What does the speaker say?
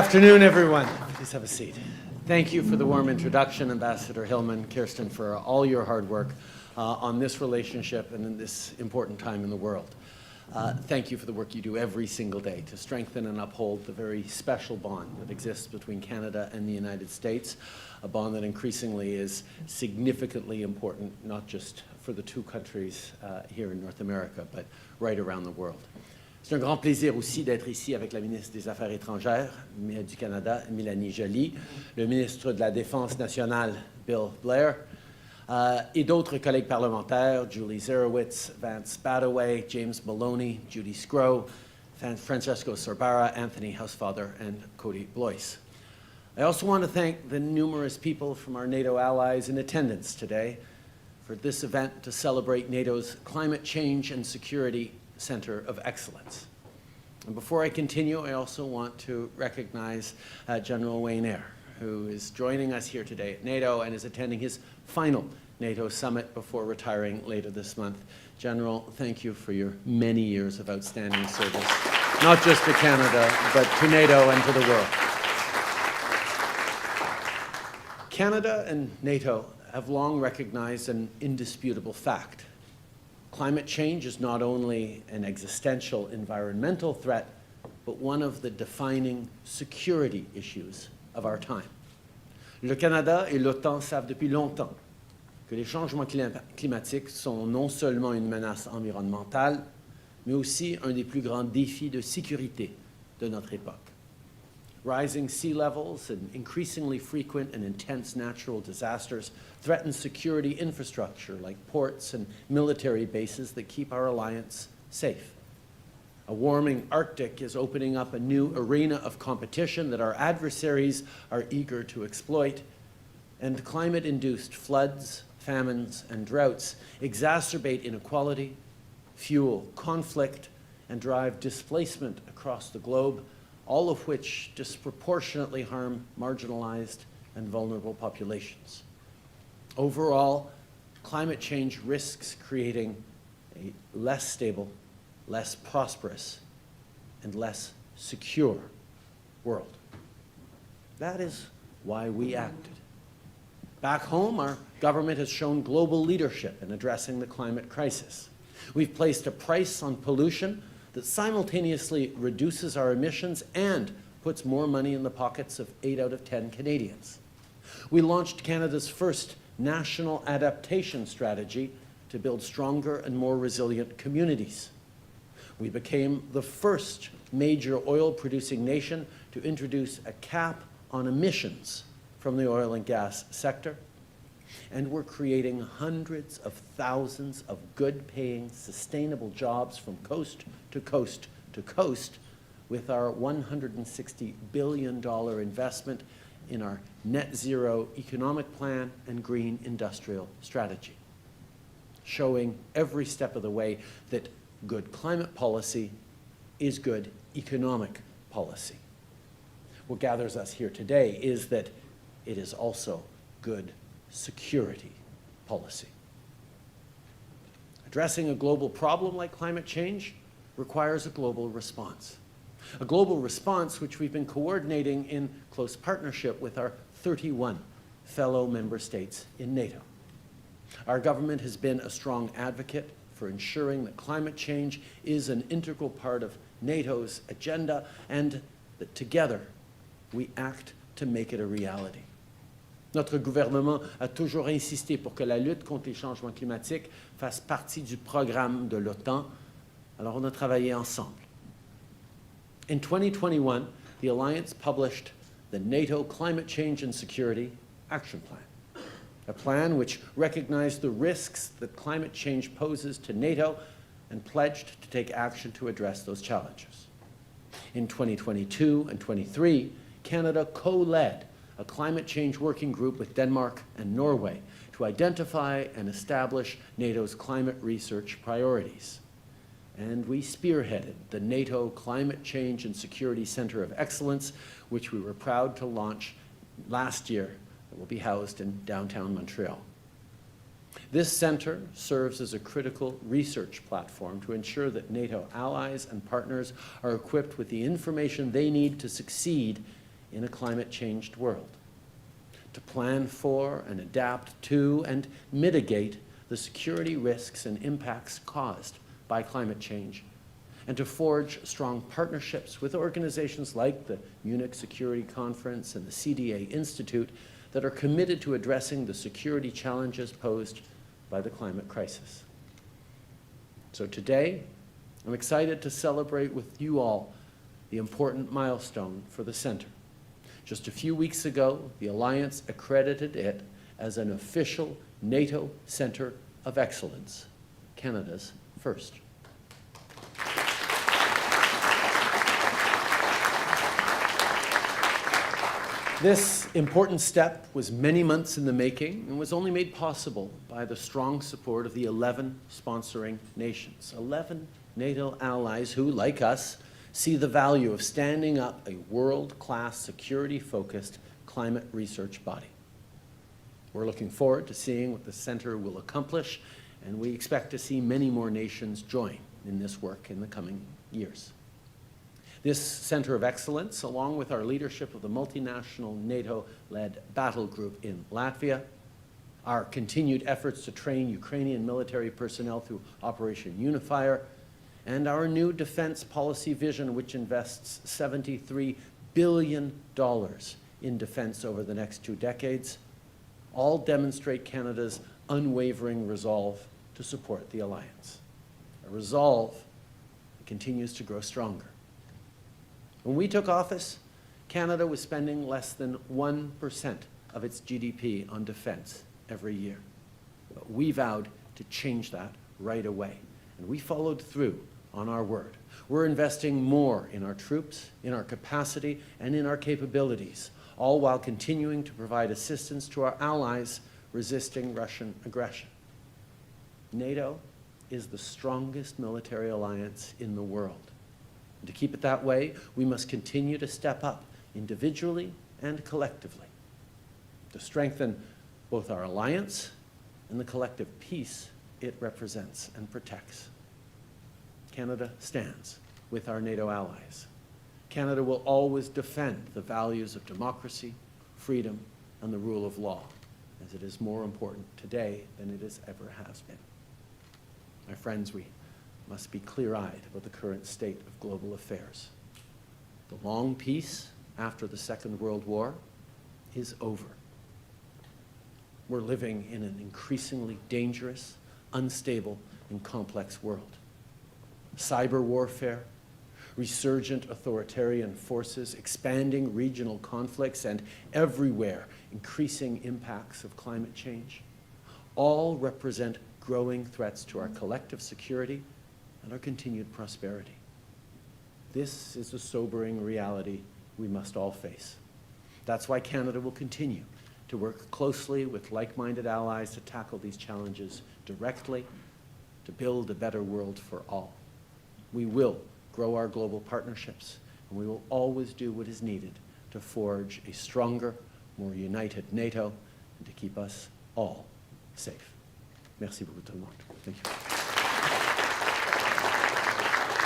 Good afternoon, everyone. Please have a seat. Thank you for the warm introduction, Ambassador Hillman, Kirsten, for all your hard work on this relationship and in this important time in the world. Thank you for the work you do every single day to strengthen and uphold the very special bond that exists between Canada and the United States, a bond that increasingly is significantly important, not just for the two countries here in North America, but right around the world. C'est un grand plaisir aussi d'être ici avec la ministre des Affaires étrangères du Canada, Mélanie Joly, le ministre de la Défense nationale, Bill Blair, et d'autres collègues parlementaires, Julie Zerowitz, Vance Badaway, James Maloney, Judy Scrow, Francesco Sorbara, Anthony Housefather, and Cody Blois. I also want to thank the numerous people from our NATO allies in attendance today for this event to celebrate NATO's Climate Change and Security Center of Excellence. And before I continue, I also want to recognize General Wayne Eyre, who is joining us here today at NATO and is attending his final NATO summit before retiring later this month. General, thank you for your many years of outstanding service, not just to Canada, but to NATO and to the world. Canada and NATO have long recognized an indisputable fact. Climate change is not only an existential environmental threat, but one of the defining security issues of our time. Le Canada et l'OTAN savent depuis longtemps que les changements climatiques sont non seulement une menace environnementale, mais aussi un des plus grands défis de sécurité de notre époque. Rising sea levels and increasingly frequent and intense natural disasters threaten security infrastructure like ports and military bases that keep our alliance safe. A warming Arctic is opening up a new arena of competition that our adversaries are eager to exploit, and climate-induced floods, famines, and droughts exacerbate inequality, fuel conflict, and drive displacement across the globe, all of which disproportionately harm marginalized and vulnerable populations. Overall, climate change risks creating a less stable, less prosperous, and less secure world. That is why we acted. Back home, our government has shown global leadership in addressing the climate crisis. We've placed a price on pollution that simultaneously reduces our emissions and puts more money in the pockets of 8 out of 10 Canadians. We launched Canada's first national adaptation strategy to build stronger and more resilient communities. We became the first major oil-producing nation to introduce a cap on emissions from the oil and gas sector. And we're creating hundreds of thousands of good-paying, sustainable jobs from coast to coast to coast with our $160 billion investment in our net zero economic plan and green industrial strategy, showing every step of the way that good climate policy is good economic policy. What gathers us here today is that it is also good security policy. Addressing a global problem like climate change requires a global response. A global response which we've been coordinating in close partnership with our 31 fellow member states in NATO. Our government has been a strong advocate for ensuring that climate change is an integral part of NATO's agenda and that together we act to make it a reality. Notre gouvernement a toujours insisté pour que la lutte contre les changements climatiques fasse partie du programme de l'OTAN. Alors on a travaillé ensemble. In 2021, the Alliance published the NATO Climate Change and Security Action Plan, a plan which recognized the risks that climate change poses to NATO and pledged to take action to address those challenges. In 2022 and 23, Canada co-led a climate change working group with Denmark and Norway to identify and establish NATO's climate research priorities. And we spearheaded the NATO Climate Change and Security Center of Excellence, which we were proud to launch last year, that will be housed in downtown Montreal. This center serves as a critical research platform to ensure that NATO allies and partners are equipped with the information they need to succeed in a climate-changed world, to plan for and adapt to and mitigate the security risks and impacts caused by climate change, and to forge strong partnerships with organizations like the Munich Security Conference and the CDA Institute that are committed to addressing the security challenges posed by the climate crisis. So today, I'm excited to celebrate with you all the important milestone for the Centre. Just a few weeks ago, the Alliance accredited it as an official NATO Centre of Excellence, Canada's first. This important step was many months in the making and was only made possible by the strong support of the 11 sponsoring nations, 11 NATO allies who, like us, see the value of standing up a world-class, security-focused climate research body. We're looking forward to seeing what the Centre will accomplish, and we expect to see many more nations join in this work in the coming years. This Centre of Excellence, along with our leadership of the multinational NATO-led battle group in Latvia, our continued efforts to train Ukrainian military personnel through Operation Unifier, and our new defense policy vision, which invests $73 billion in defense over the next 2 decades, all demonstrate Canada's unwavering resolve to support the Alliance, a resolve that continues to grow stronger. When we took office, Canada was spending less than 1% of its GDP on defense every year. But we vowed to change that right away, and we followed through on our word. We're investing more in our troops, in our capacity, and in our capabilities, all while continuing to provide assistance to our allies resisting Russian aggression. NATO is the strongest military alliance in the world. And to keep it that way, we must continue to step up individually and collectively to strengthen both our alliance and the collective peace it represents and protects. Canada stands with our NATO allies. Canada will always defend the values of democracy, freedom, and the rule of law, as it is more important today than it ever has been. My friends, we must be clear-eyed about the current state of global affairs. The long peace after the Second World War is over. We're living in an increasingly dangerous, unstable, and complex world. Cyber warfare, resurgent authoritarian forces, expanding regional conflicts, and everywhere increasing impacts of climate change all represent growing threats to our collective security and our continued prosperity. This is a sobering reality we must all face. That's why Canada will continue to work closely with like-minded allies to tackle these challenges directly, to build a better world for all. We will grow our global partnerships, and we will always do what is needed to forge a stronger, more united NATO and to keep us all safe. Merci beaucoup tout le monde. Thank you.